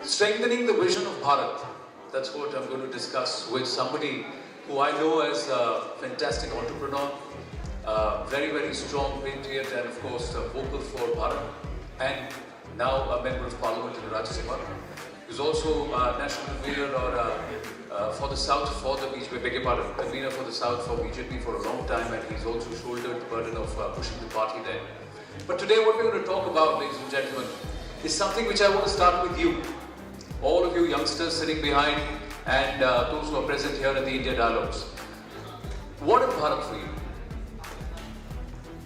Strengthening the vision of Bharat. That's what I'm going to discuss with somebody who I know as a fantastic entrepreneur, very, very strong patriot, and of course vocal for Bharat, and now a member of Parliament in Rajya Sabha. He's also a national convener for the South for the BJP, convener for the South for BJP for a long time, and he's also shouldered the burden of pushing the party there. But today what we're going to talk about, ladies and gentlemen, is something which I want to start with you. All of you youngsters sitting behind and those who are present here at the India Dialogues. What is Bharat for you?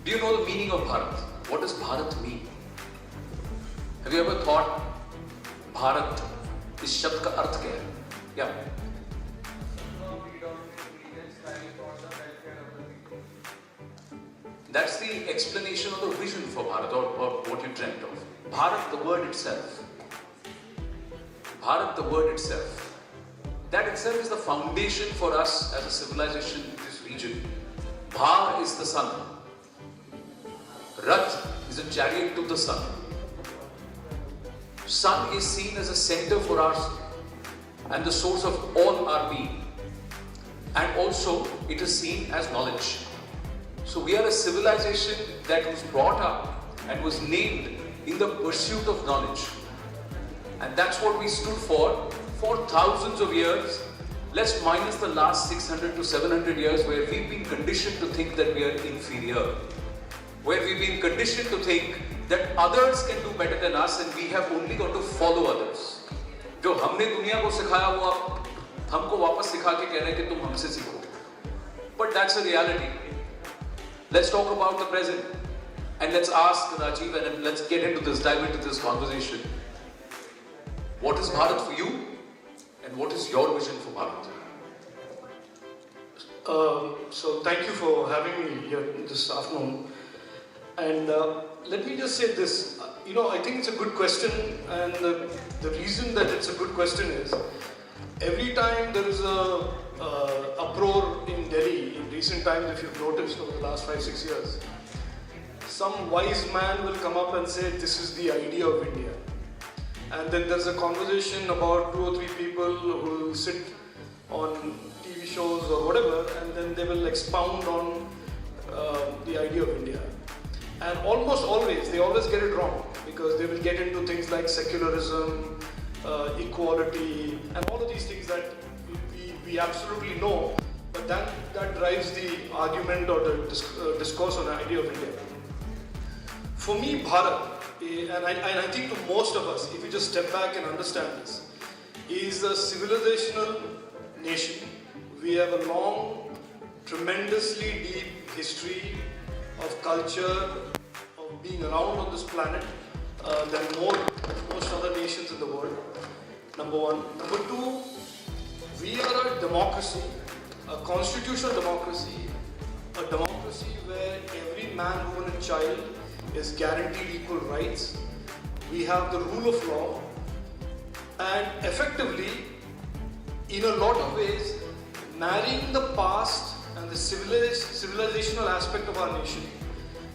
Do you know the meaning of Bharat? What does Bharat mean? Have you ever thought Bharat, is शब्द का अर्थ क्या है? Yeah. That's the explanation of the vision for Bharat, or what you dreamt of. Bharat, the word itself. Bharat, the word itself. That itself is the foundation for us as a civilization in this region. Bha is the sun. Rath is a chariot to the sun. Sun is seen as a center for us and the source of all our being. And also it is seen as knowledge. So we are a civilization that was brought up and was named in the pursuit of knowledge. And that's what we stood for thousands of years. Let's minus the last 600 to 700 years where we've been conditioned to think that we are inferior. Where we've been conditioned to think that others can do better than us and we have only got to follow others. जो हमने दुनिया को सिखाया वो आप हमको वापस सिखा के कह रहे हैं कि तुम हमसे सीखो. But that's a reality. Let's talk about the present and let's ask Rajeev and let's get into this, dive into this conversation. What is Bharat for you and what is your vision for Bharat? So thank you for having me here this afternoon. And let me just say this, I think it's a good question, and the reason that it's a good question is, every time there is a uproar in Delhi, in recent times if you've noticed over the last 5-6 years, some wise man will come up and say, this is the idea of India. And then there's a conversation about 2 or 3 people who will sit on TV shows or whatever, and then they will expound on the idea of India. And almost always, they always get it wrong, because they will get into things like secularism, equality, and all of these things that we absolutely know, but that drives the argument or the discourse on the idea of India. For me, Bharat, and I think to most of us, if you just step back and understand this, is a civilizational nation. We have a long, tremendously deep history of culture, of being around on this planet than most other nations in the world, number one. Number two, we are a democracy, a constitutional democracy, a democracy where every man, woman and child is guaranteed equal rights. We have the rule of law, and effectively, in a lot of ways, marrying the past and the civilizational aspect of our nation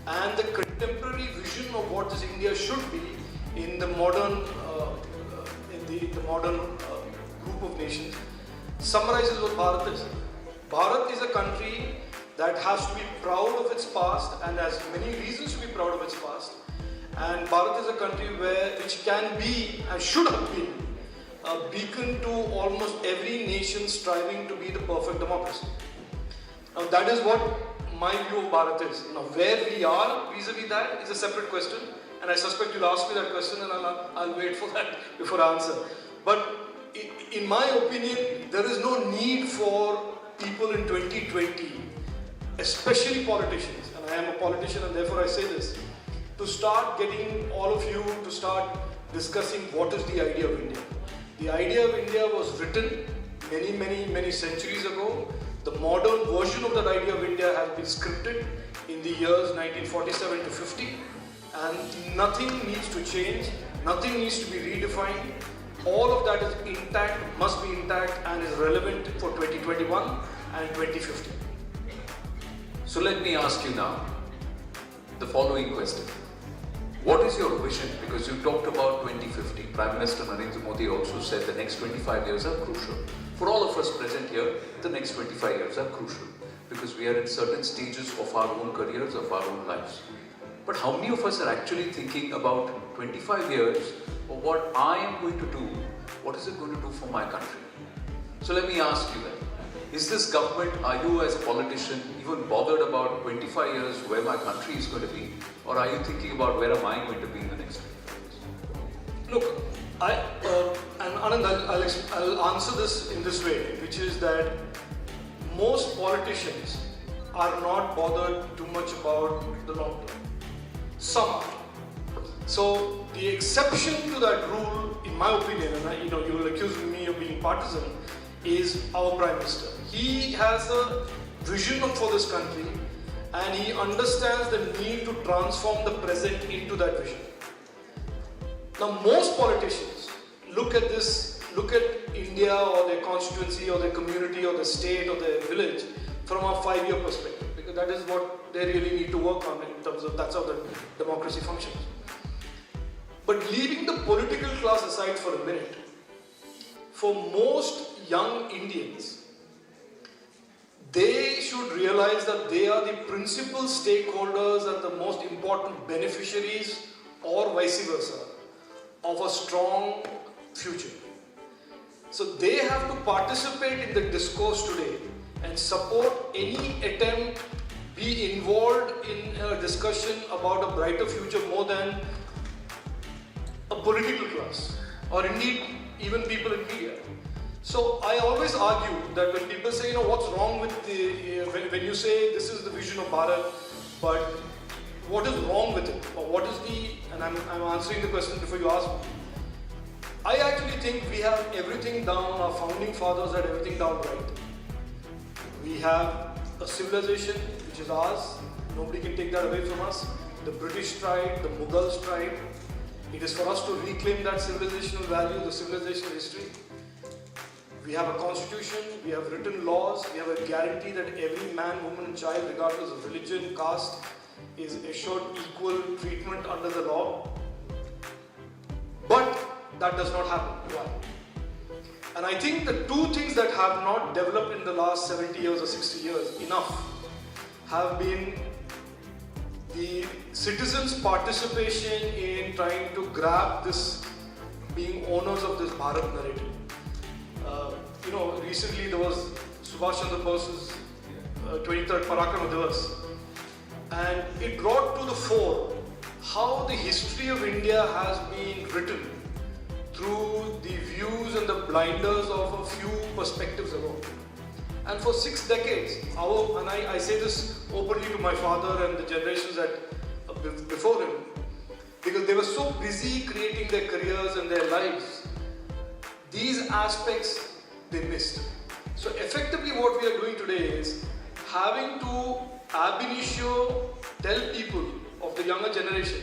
and the contemporary vision of what this India should be in the modern group of nations summarizes what Bharat is. Bharat is a country that has to be proud of its past and has many reasons to be proud of its past. And Bharat is a country which can be and should have been a beacon to almost every nation striving to be the perfect democracy. Now that is what my view of Bharat is. Now where we are vis-a-vis that is a separate question, and I suspect you'll ask me that question and I'll wait for that before I answer. But in my opinion, there is no need for people in 2020, especially politicians, and I am a politician and therefore I say this, to start getting all of you to start discussing what is the idea of India. The idea of India was written many centuries ago. The modern version of that idea of India has been scripted in the years 1947 to 50, and nothing needs to change, nothing needs to be redefined. All of that is intact, must be intact, and is relevant for 2021 and 2050. So let me ask you now the following question. What is your vision? Because you talked about 2050. Prime Minister Narendra Modi also said the next 25 years are crucial. For all of us present here, the next 25 years are crucial because we are at certain stages of our own careers, of our own lives. But how many of us are actually thinking about 25 years of what I am going to do, what is it going to do for my country? So let me ask you then, is this government, are you as a politician even bothered about 25 years where my country is going to be? Or are you thinking about where am I going to be in the next 25 years? Look, and Anand, I'll answer this in this way, which is that most politicians are not bothered too much about the long term. Some are. So the exception to that rule, in my opinion, and you will accuse me of being partisan, is our Prime Minister. He has a vision for this country and he understands the need to transform the present into that vision. Now most politicians look at India or their constituency or their community or their state or their village from a 5-year perspective, because that is what they really need to work on in terms of that's how the democracy functions. But leaving the political class aside for a minute, for most young Indians, they should realize that they are the principal stakeholders and the most important beneficiaries, or vice versa, of a strong future. So they have to participate in the discourse today and support any attempt, be involved in a discussion about a brighter future more than a political class or indeed even people in media. So I always argue that when people say, what's wrong with when you say this is the vision of Bharat, but what is wrong with it? Or what is and I'm answering the question before you ask me. I actually think we have everything down, our founding fathers had everything down right. We have a civilization which is ours, nobody can take that away from us. The British tried, the Mughals tried. It is for us to reclaim that civilizational value, the civilizational history. We have a constitution, we have written laws, we have a guarantee that every man, woman and child, regardless of religion, caste, is assured equal treatment under the law. But that does not happen. Why? And I think the two things that have not developed in the last 70 years or 60 years enough have been the citizens' participation in trying to grab this, being owners of this Bharat narrative. Recently there was Subhash Chandra Bose's 23rd Parakram Divas, and it brought to the fore how the history of India has been written through the views and the blinders of a few perspectives alone. And for 6 decades, and I say this openly to my father and the generations that before him, because they were so busy creating their careers and their lives, these aspects they missed. So effectively what we are doing today is having to ab initio tell people of the younger generation,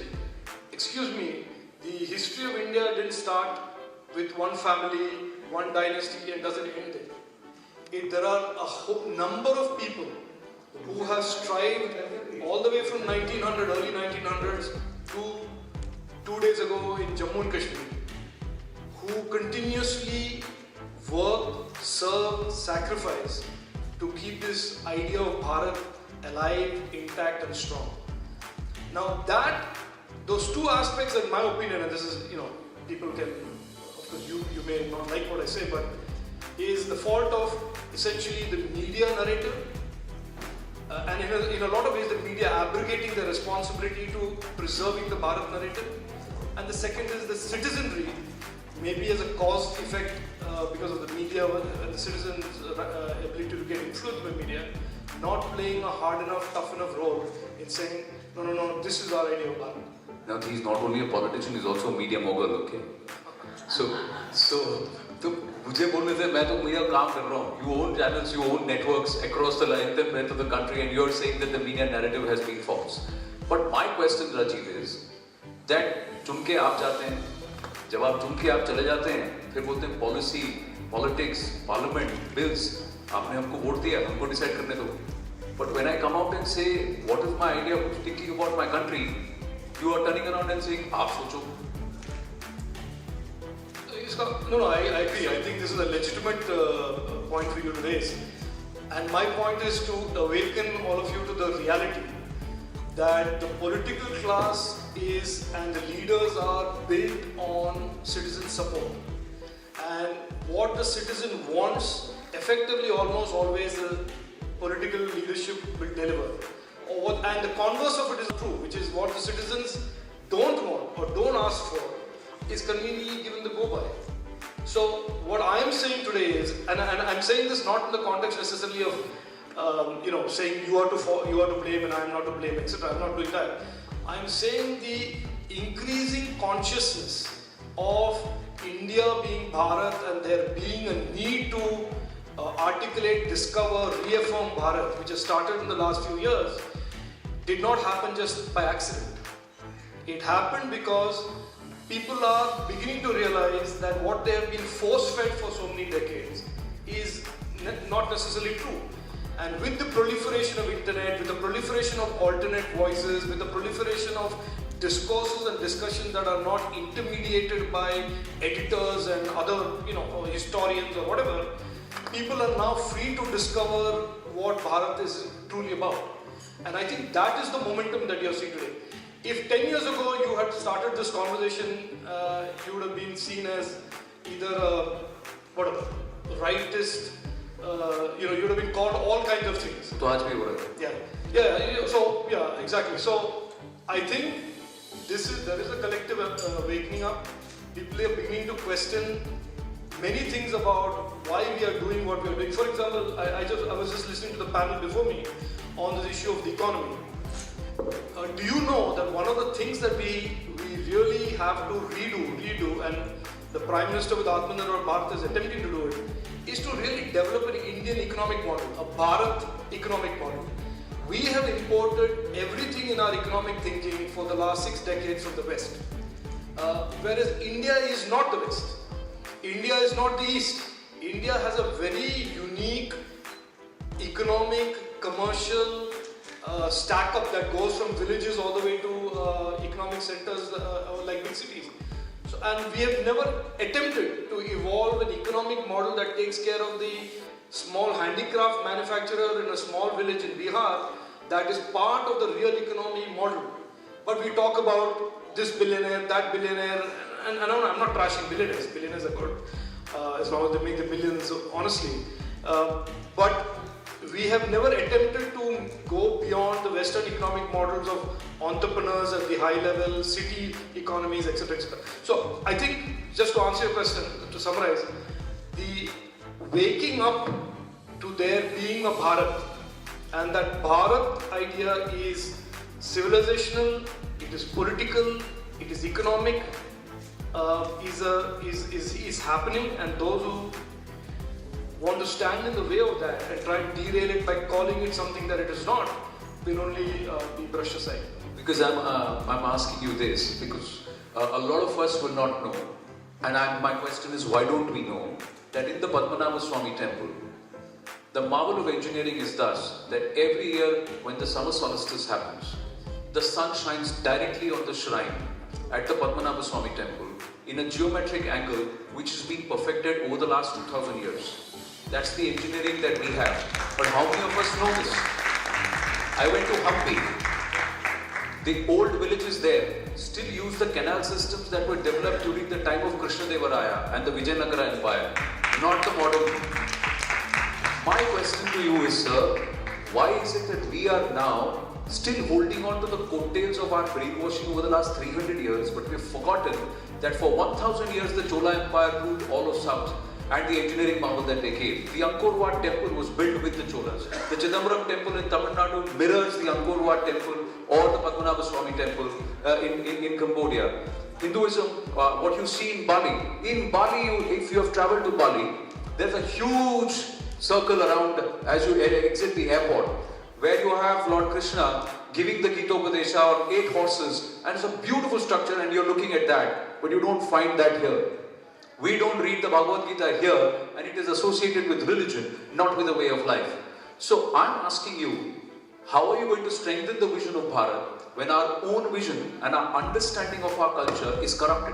excuse me, the history of India didn't start with one family, one dynasty and doesn't end there. There are a whole number of people who have strived all the way from 1900, early 1900s to 2 days ago in Jammu and Kashmir, who continuously work, serve, sacrifice to keep this idea of Bharat alive, intact and strong. Now those two aspects, in my opinion, and this is, people can, of course you may not like what I say, but is the fault of essentially the media narrative, and in a lot of ways the media abrogating the responsibility to preserving the Bharat narrative. And the second is the citizenry, maybe as a cause effect because of the media and the citizens' ability to get influenced by media, not playing a hard enough, tough enough role in saying, no, this is our idea of Bharat. Now he's not only a politician, he's also a media mogul, okay? So मुझे बोलने से मैं तो media काम कर रहा हूँ. You own channels, you own networks across the length and breadth of the country, and you're saying that the media narrative has been false. But my question, Rajeev, is that चुन के आप जाते हैं, जब आप चुन के आप चले जाते हैं, फिर बोलते हैं पॉलिसी, पॉलिटिक्स, पार्लियामेंट, बिल्स, आपने हमको वोट दिया, हमको डिसाइड करने दो. But when I come out and say what is my idea of thinking about my country, You are turning around and saying, "Aap socho." No, I agree. I think this is a legitimate point for you to raise. And my point is to awaken all of you to the reality that the political class is and the leaders are built on citizen support. And what the citizen wants, effectively almost always the political leadership will deliver. And the converse of it is true, which is what the citizens don't want or don't ask for is conveniently given the go-by. So what I am saying today is, and I'm saying this not in the context necessarily of saying you are to blame and I am not to blame, etc. I'm not doing that. I'm saying the increasing consciousness of India being Bharat and there being a need to articulate, discover, reaffirm Bharat, which has started in the last few years, did not happen just by accident. It happened because people are beginning to realize that what they have been force-fed for so many decades is not necessarily true. And with the proliferation of internet, with the proliferation of alternate voices, with the proliferation of discourses and discussions that are not intermediated by editors and other, historians or whatever, people are now free to discover what Bharat is truly about. And I think that is the momentum that you're seeing today. If 10 years ago you had started this conversation, you would have been seen as either a rightist, you would have been called all kinds of things. तो आज भी हो रहा है. Yeah, exactly. So I think there is a collective wakening up. People are beginning to question many things about why we are doing what we are doing. For example, I was just listening to the panel before me on this issue of the economy. Do you know that one of the things that we really have to redo, and the Prime Minister with Anand Narasimhan Bharat is attempting to do it, is to really develop an Indian economic model, a Bharat economic model. We have imported everything in our economic thinking for the last 6 decades from the West. Whereas India is not the West. India is not the East. India has a very unique economic, commercial stack up that goes from villages all the way to economic centers like big cities. And we have never attempted to evolve an economic model that takes care of the small handicraft manufacturer in a small village in Bihar that is part of the real economy model. But we talk about this billionaire, that billionaire, and I'm not trashing billionaires. Billionaires are good as long as they make the millions, honestly. But we have never attempted to go beyond the Western economic models of entrepreneurs at the high level, city economies, etc. etc. So I think, just to answer your question, to summarize, the waking up to there being a Bharat, and that Bharat idea is civilizational, it is political, it is economic, is happening, and those who want to stand in the way of that and try to derail it by calling it something that it is not will only be brushed aside. Because I'm asking you this because a lot of us will not know, and my question is, why don't we know that in the Padmanabha Swami temple, the marvel of engineering is thus that every year when the summer solstice happens, the sun shines directly on the shrine at the Padmanabha Swami temple in a geometric angle which has been perfected over the last 2000 years. That's the engineering that we have. But how many of us know this? I went to Hampi. The old villages there still use the canal systems that were developed during the time of Krishnadevaraya and the Vijayanagara Empire, not the modern. My question to you is, sir, why is it that we are now still holding on to the coattails of our brainwashing over the last 300 years, but we've forgotten that for 1000 years the Chola Empire ruled all of South, and the engineering marvel that they gave. The Angkor Wat temple was built with the Cholas. The Chidambaram temple in Tamil Nadu mirrors the Angkor Wat temple or the Padmanabha Swami temple in Cambodia. Hinduism, what you see in Bali, if you have travelled to Bali, there's a huge circle around as you exit the airport, where you have Lord Krishna giving the Gita-upadesha on 8 horses, and it's a beautiful structure, and you're looking at that, but you don't find that here. We don't read the Bhagavad Gita here, and it is associated with religion, not with a way of life. So I'm asking you, How are you going to strengthen the vision of Bharat when our own vision and our understanding of our culture is corrupted?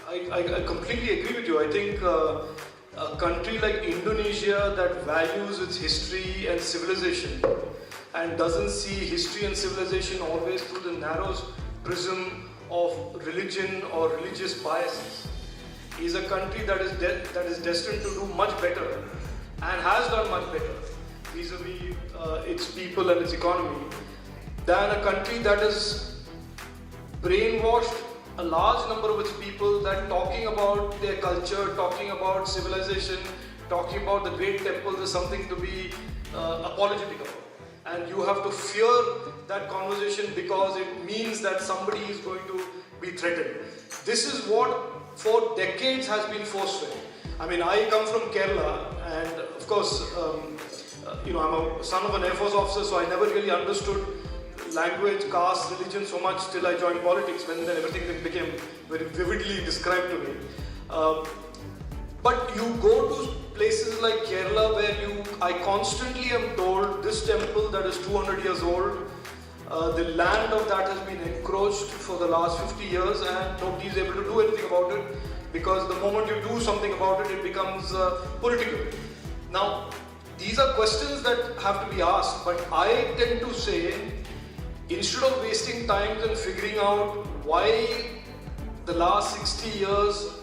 I completely agree with you. I think a country like Indonesia that values its history and civilization and doesn't see history and civilization always through the narrow prism of religion or religious biases is a country that is destined to do much better and has done much better vis-a-vis its people and its economy than a country that has brainwashed a large number of its people that talking about their culture, talking about civilization, talking about the great temples is something to be apologetic about. And you have to fear that conversation because it means that somebody is going to be threatened. This is what for decades has been force-fed. I mean, I come from Kerala and of course, I'm a son of an Air Force officer, so I never really understood language, caste, religion so much till I joined politics, when then everything became very vividly described to me. But you go to places like Kerala where I constantly am told this temple that is 200 years old, the land of that has been encroached for the last 50 years and nobody is able to do anything about it because the moment you do something about it, it becomes political. Now, these are questions that have to be asked, but I tend to say, instead of wasting time and figuring out why the last 60 years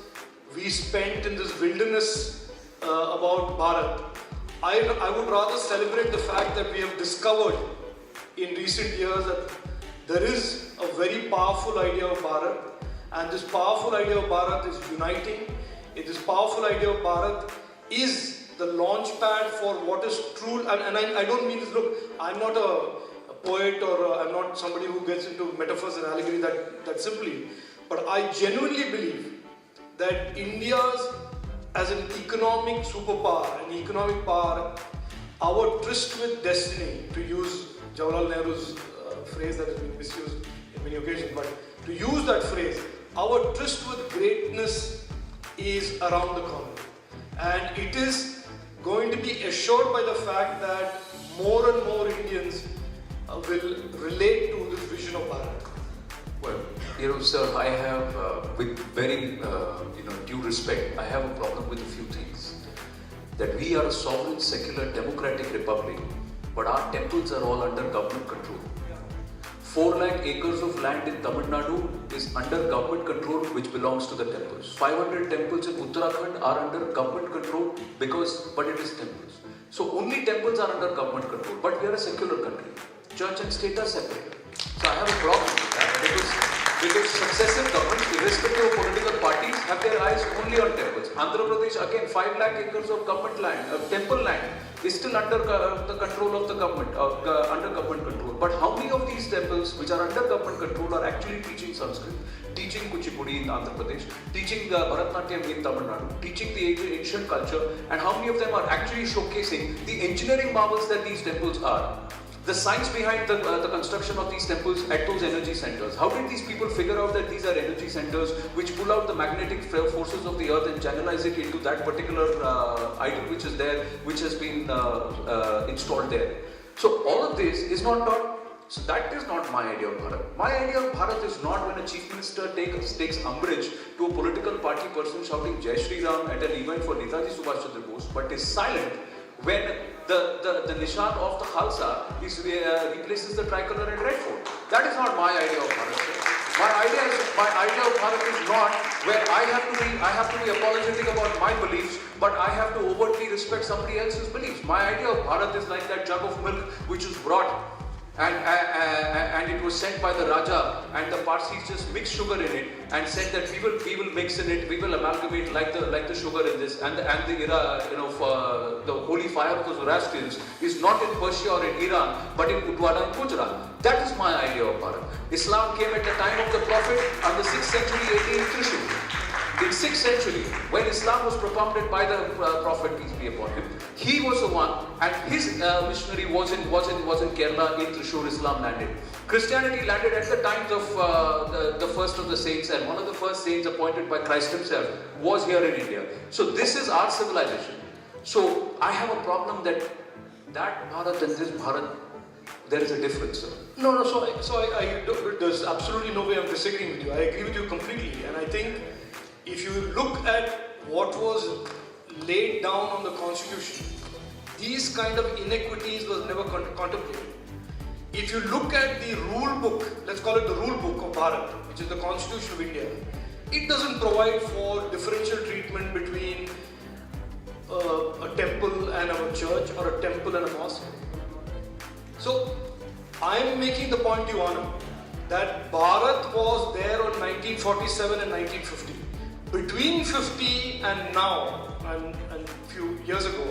we spent in this wilderness about Bharat, I would rather celebrate the fact that we have discovered in recent years that there is a very powerful idea of Bharat, and this powerful idea of Bharat is uniting. This powerful idea of Bharat is the launch pad for what is true, and I don't mean this, look, I'm not a poet or I'm not somebody who gets into metaphors and allegory that simply, but I genuinely believe that India's as an economic superpower, an economic power, our tryst with destiny, to use Jawaharlal Nehru's phrase that has been misused in many occasions, but to use that phrase, our tryst with greatness is around the corner, and it is going to be assured by the fact that more and more Indians will relate to this vision of Bharat. Well, sir, I have, with very, due respect, I have a problem with a few things. That we are a sovereign, secular, democratic republic, but our temples are all under government control. 4 lakh acres of land in Tamil Nadu is under government control, which belongs to the temples. 500 temples in Uttarakhand are under government control but it is temples. So only temples are under government control, but we are a secular country. Church and state are separate. So I have a problem with that because successive governments, irrespective of political parties, have their eyes only on temples. Andhra Pradesh, again, 5 lakh acres of government land, temple land, is still under the control of the government, under government control. But how many of these temples which are under government control are actually teaching Sanskrit, teaching Kuchipudi in Andhra Pradesh, teaching Bharatnatyam in Tamil Nadu, teaching the ancient culture, and how many of them are actually showcasing the engineering marvels that these temples are? The science behind the construction of these temples at those energy centers. How did these people figure out that these are energy centers which pull out the magnetic forces of the earth and channelize it into that particular idol which is there, which has been installed there? So all of this is not taught. So that is not my idea of Bharat. My idea of Bharat is not when a chief minister takes umbrage to a political party person shouting Jai Shri Ram at an event for Netaji Subhash Chandra Bose, but is silent when the Nishan of the Khalsa replaces the tricolor and red fort. That is not my idea of Bharat. My idea of Bharat is not where I have to be apologetic about my beliefs, but I have to overtly respect somebody else's beliefs. My idea of Bharat is like that jug of milk which was brought and it was sent by the Raja, and the Parsis just mixed sugar in it and said that we will mix in it, we will amalgamate like the sugar in this, and the for the holy fire of the Zoroastrians is not in Persia or in Iran but in Udwada and Gujarat. That is my idea of Bharat. Islam came at the time of the Prophet on the 6th century AD in Trishul. In 6th century, when Islam was propounded by the Prophet, peace be upon him, he was the one, and his missionary was in Kerala. In Trishur, Islam landed. Christianity landed at the times of the first of the saints, and one of the first saints appointed by Christ himself was here in India. So this is our civilization. So I have a problem that Bharat and this Bharat, there is a difference, sir. No. There's absolutely no way I'm disagreeing with you. I agree with you completely. And I think if you look at what was laid down on the Constitution, these kind of inequities was never contemplated. If you look at the rule book, let's call it the rule book of Bharat, which is the Constitution of India, it doesn't provide for differential treatment between a temple and a church or a temple and a mosque. So I am making the point to you, Anand, that Bharat was there on 1947 and 1950. Between 50 and now, and few years ago,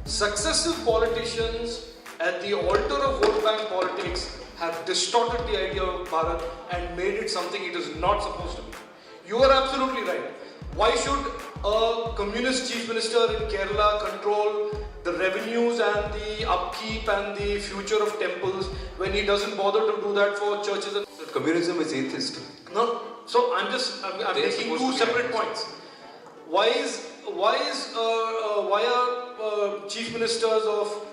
successive politicians at the altar of vote bank politics have distorted the idea of Bharat and made it something it is not supposed to be. You are absolutely right. Why should a communist chief minister in Kerala control the revenues and the upkeep and the future of temples when he doesn't bother to do that for churches? And Communism is atheist. no. So I'm making two separate points. Why are chief ministers of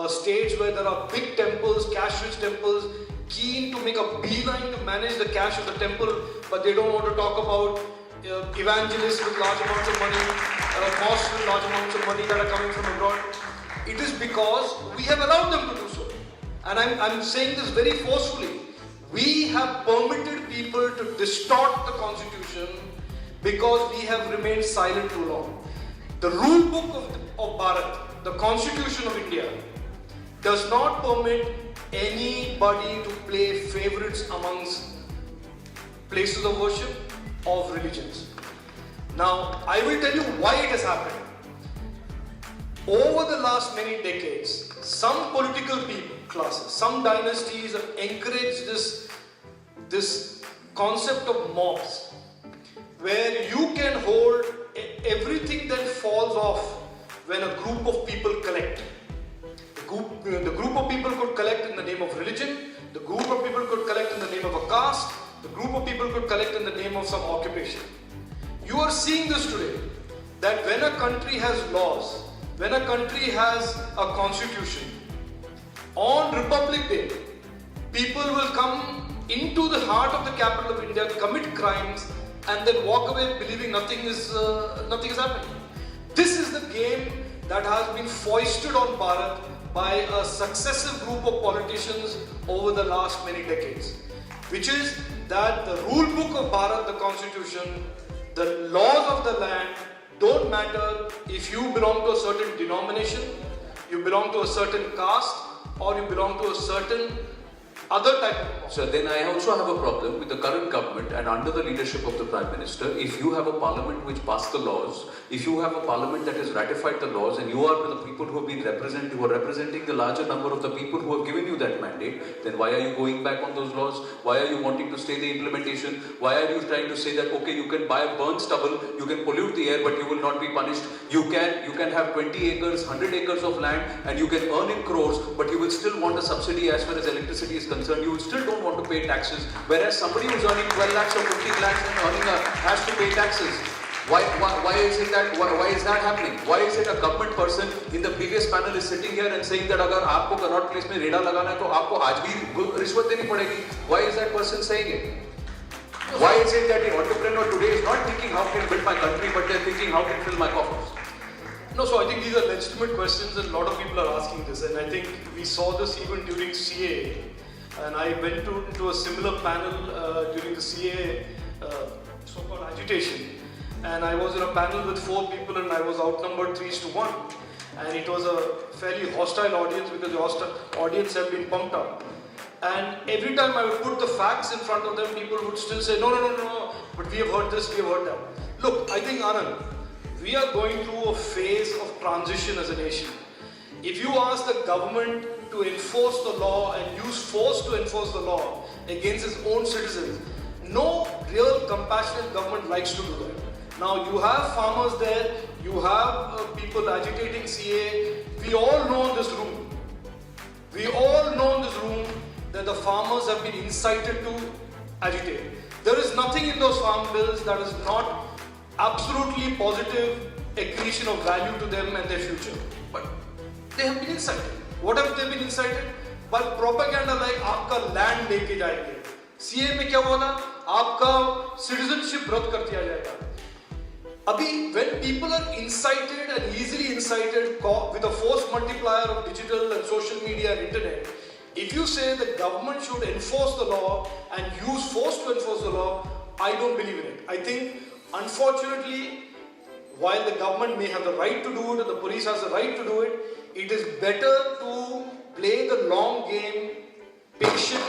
states where there are big temples, cash-rich temples, keen to make a beeline to manage the cash of the temple, but they don't want to talk about evangelists with large amounts of money, mosques with large amounts of money that are coming from abroad? It is because we have allowed them to do so. And I'm saying this very forcefully. We have permitted people to distort the Constitution because we have remained silent too long. The rule book of Bharat, the Constitution of India, does not permit anybody to play favorites amongst places of worship of religions. Now, I will tell you why it has happened. Over the last many decades, some political classes, some dynasties have encouraged this concept of mobs, where you can hold everything that falls off when a group of people collect. The group of people could collect in the name of religion, the group of people could collect in the name of a caste, the group of people could collect in the name of some occupation. You are seeing this today, that when a country has laws, when a country has a constitution, on Republic Day, people will come into the heart of the capital of India, commit crimes, and then walk away believing nothing is happening. This is the game that has been foisted on Bharat by a successive group of politicians over the last many decades, which is that the rule book of Bharat, the Constitution, the laws of the land don't matter if you belong to a certain denomination, you belong to a certain caste, or you belong to a certain other type of law. So then I also have a problem with the current government and under the leadership of the Prime Minister. If you have a parliament which passed the laws, if you have a parliament that has ratified the laws, and you are the people who have been representing the larger number of the people who have given you that mandate, then why are you going back on those laws? Why are you wanting to stay the implementation? Why are you trying to say that, okay, you can buy burnt stubble, you can pollute the air, but you will not be punished. You can have 20 acres, 100 acres of land, and you can earn in crores, but you will still want a subsidy as far as electricity is concerned. You still don't want to pay taxes, whereas somebody who's earning 12 lakhs or 15 lakhs and has to pay taxes. Why is that happening? Why is it a government person in the previous panel is sitting here and saying that अगर आपको Connaught Place में रेडा लगाना है तो आपको आज भी रिश्वत देनी पड़ेगी? Why is that person saying it? Why is it that the entrepreneur today is not thinking how can I build my country, but they're thinking how can I fill my coffers? No, so I think these are legitimate questions and a lot of people are asking this, and I think we saw this even during CAA, and I went to a similar panel during the CAA so-called agitation, and I was in a panel with 4 people and I was outnumbered 3:1, and it was a fairly hostile audience because the audience have been pumped up, and every time I would put the facts in front of them, people would still say no, but we have heard this, we have heard that. Look, I think Anand, we are going through a phase of transition as a nation. If you ask the government to enforce the law and use force to enforce the law against its own citizens, no real compassionate government likes to do that. Now you have farmers there, you have people agitating CA. We all know in this room, that the farmers have been incited to agitate. There is nothing in those farm bills that is not absolutely positive accretion of value to them and their future. But they have been incited. What have they been incited? By propaganda like आपका land लेके जाएंगे. CA में क्या हुआ था? आपका citizenship रद्द कर दिया जाएगा. Abhi, when people are incited and easily incited with a force multiplier of digital and social media and internet, if you say the government should enforce the law and use force to enforce the law, I don't believe in it. I think, unfortunately, while the government may have the right to do it and the police has the right to do it, it is better to play the long game, patient.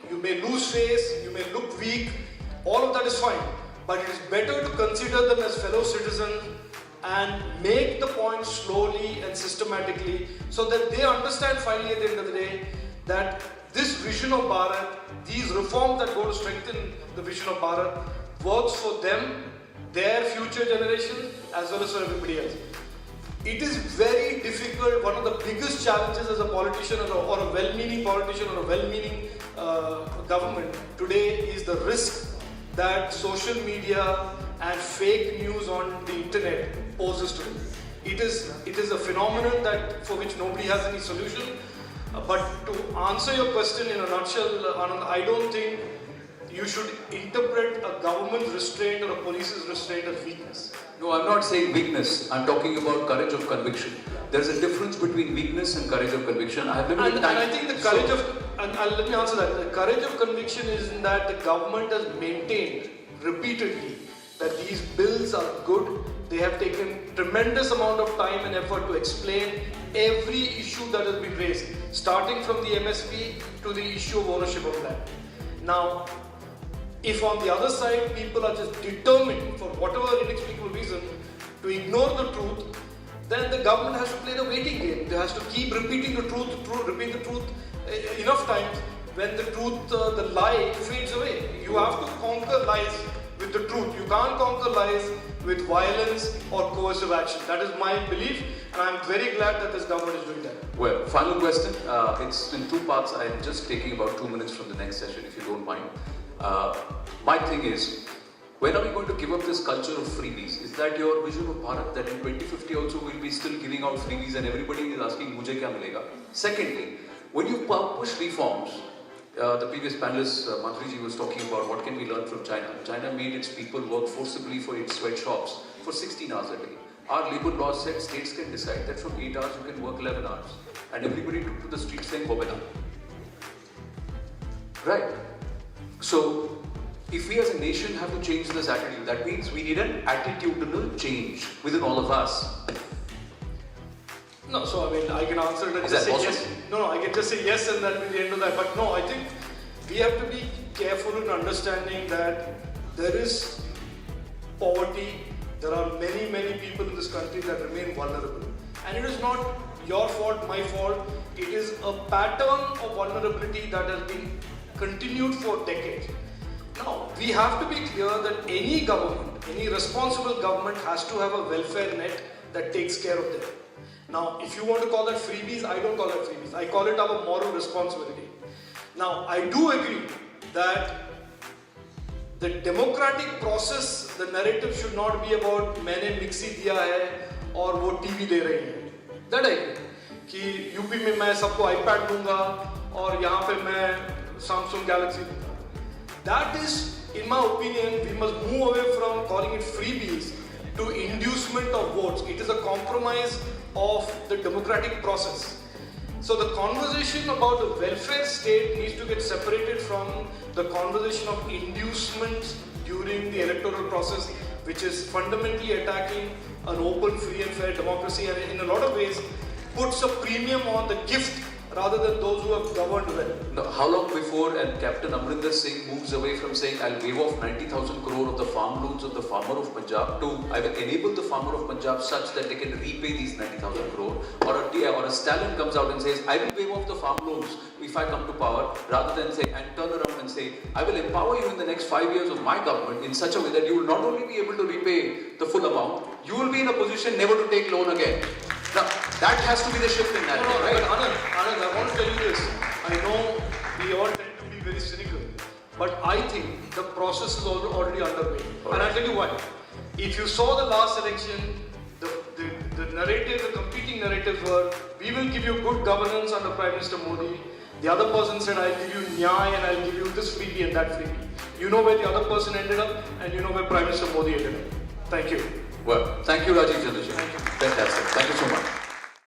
You may lose face, you may look weak, all of that is fine. But it is better to consider them as fellow citizens and make the point slowly and systematically so that they understand finally at the end of the day that this vision of Bharat, these reforms that go to strengthen the vision of Bharat, works for them, their future generation as well as for everybody else. It is very difficult. One of the biggest challenges as a politician or a well-meaning politician or a well-meaning government today is the risk that social media and fake news on the internet poses to them. It is a phenomenon that for which nobody has any solution. But to answer your question in a nutshell, Anand, I don't think you should interpret a government restraint or a police's restraint as weakness. No, I'm not saying weakness. I'm talking about courage of conviction. There's a difference between weakness and courage of conviction. I have limited time. And I think the courage let me answer that. The courage of conviction is in that the government has maintained repeatedly that these bills are good. They have taken tremendous amount of time and effort to explain every issue that has been raised, starting from the MSP to the issue of ownership of land. Now, if on the other side people are just determined for whatever inexplicable reason to ignore the truth, then the government has to play the waiting game. They has to keep repeating the truth, repeat the truth enough times. When the truth, the lie fades away. You have to conquer lies with the truth. You can't conquer lies with violence or coercive action. That is my belief, and I'm very glad that this government is doing that. Well, final question. It's in two parts. I'm just taking about 2 minutes from the next session, if you don't mind. My thing is, when are we going to give up this culture of freebies? Is that your vision of Bharat, that in 2050 also we'll be still giving out freebies and everybody is asking, mujhe kya milega? Secondly, when you push reforms, the previous panelist, Mantriji, was talking about what can we learn from China. China made its people work forcibly for its sweatshops for 16 hours a day. Our labor laws said states can decide that from 8 hours you can work 11 hours. And everybody took to the streets saying, Bobena. Right. So, if we as a nation have to change this attitude, that means we need an attitudinal change within all of us. No, so I mean, I can answer it and just say yes. No, I can just say yes and that will be the end of that. But no, I think we have to be careful in understanding that there is poverty. There are many, many people in this country that remain vulnerable. And it is not your fault, my fault. It is a pattern of vulnerability that has been continued for decades. Now, we have to be clear that any government, any responsible government has to have a welfare net that takes care of them. Now, if you want to call that freebies, I don't call that freebies. I call it our moral responsibility. Now, I do agree that the democratic process, the narrative should not be about मैंने mixie दिया है और वो TV दे रही है. That I agree. कि UP में मैं सबको iPad दूंगा और यहाँ पे मैं Samsung Galaxy दूंगा. That is, in my opinion, we must move away from calling it freebies to inducement of votes. It is a compromise of the democratic process. So the conversation about the welfare state needs to get separated from the conversation of inducements during the electoral process, which is fundamentally attacking an open, free and fair democracy, and in a lot of ways puts a premium on the gift rather than those who have governed well. Now, how long before and Captain Amrinder Singh moves away from saying I'll waive off 90,000 crore of the farm loans of the farmer of Punjab to I will enable the farmer of Punjab such that they can repay these 90,000 crore, or a Stalin comes out and says I will waive off the farm loans if I come to power, rather than say and turn around and say I will empower you in the next 5 years of my government in such a way that you will not only be able to repay the full amount, you will be in a position never to take loan again. Now, that has to be the shift in narrative, right? Anand, I want to tell you this. I know we all tend to be very cynical, but I think the process is already underway. And I'll tell you why. If you saw the last election, the narrative, the competing narratives were, we will give you good governance under Prime Minister Modi. The other person said, I'll give you Nyay and I'll give you this freebie and that freebie. You know where the other person ended up, and you know where Prime Minister Modi ended up. Thank you. Well, thank you, Rajeev Chandrasekhar. Thank you. Fantastic. Thank you so much.